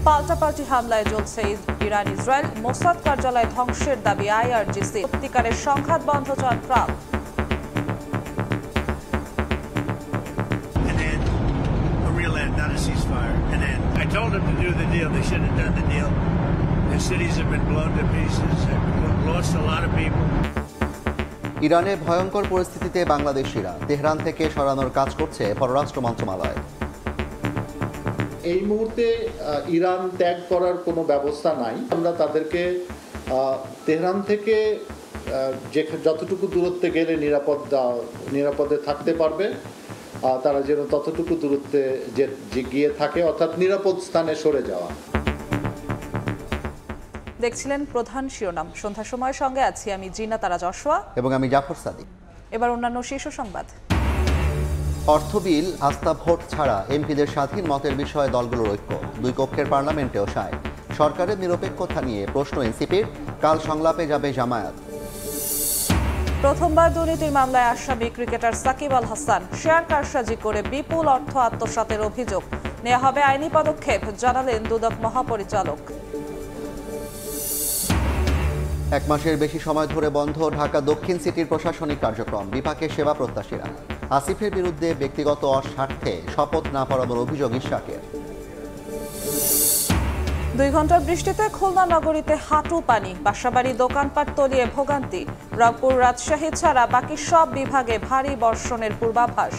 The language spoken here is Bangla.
পাল্টাপাল্টি হামলায় জ্বলছে ইরান ইসরায়েল। মোসাদ কার্যালয় ধ্বংসের দাবি আইআরজিসি। সত্যিকারের সংঘাত বন্ধ চান Trump. Not a ceasefire, and then I told them to do the deal. They should have done the deal. Their cities have been blown to pieces. They've lost a lot of people. ইরানের ভয়ঙ্কর পরিস্থিতিতে বাংলাদেশিরা তেহরান থেকে সরানোর কাজ করছে পররাষ্ট্র মন্ত্রণালয়। এই মুহূর্তে ইরান ত্যাগ করার কোনো ব্যবস্থা নাই। আমরা তাদেরকে তেহরান থেকে যতটুকু দূরত্বে গেলে নিরাপদে থাকতে পারবে তারা যেন ততটুকু দূরত্বে গিয়ে থাকে, অর্থাৎ নিরাপদ স্থানে সরে যাওয়া। দেখছিলেন প্রধান শিরোনাম। সন্ধ্যার সময়ের সঙ্গে আছি আমি জিনা তারা যশোয়া এবং আমি জাফর সাদিক। এবার অন্যান্য শীর্ষ সংবাদ। অর্থ বিল, আস্থা ভোট ছাড়া এমপিদের স্বাধীন মতের বিষয়ে দলগুলোর ঐক্য। দুই কক্ষের পার্লামেন্টেও সায়। সরকারের নিরপেক্ষতা নিয়ে প্রশ্ন এনসিপির। কাল সংলাপে যাবে জামায়াত। প্রথমবার দুর্নীতির মামলায় আসামি ক্রিকেটার সাকিব আল হাসান। শেয়ার কারসাজি করে বিপুল অর্থ আত্মসাতের অভিযোগ। নেওয়া হবে আইনি পদক্ষেপ, জানালেন দুদক মহাপরিচালক। এক মাসের বেশি সময় ধরে বন্ধ ঢাকা দক্ষিণ সিটির প্রশাসনিক কার্যক্রম। বিপাকে সেবা প্রত্যাশীরা। আসিফের বিরুদ্ধে ব্যক্তিগত স্বার্থে শপথ না পড়ানোর অভিযোগ ইশাকের। 2 ঘন্টার বৃষ্টিতে খুলনা নগরীতে হাঁটু পানি। বাসাবাড়ি, দোকানপাট তলিয়ে ভোগান্তি। রংপুর, রাজশাহী ছাড়া বাকি সব বিভাগে ভারী বর্ষণের পূর্বাভাস।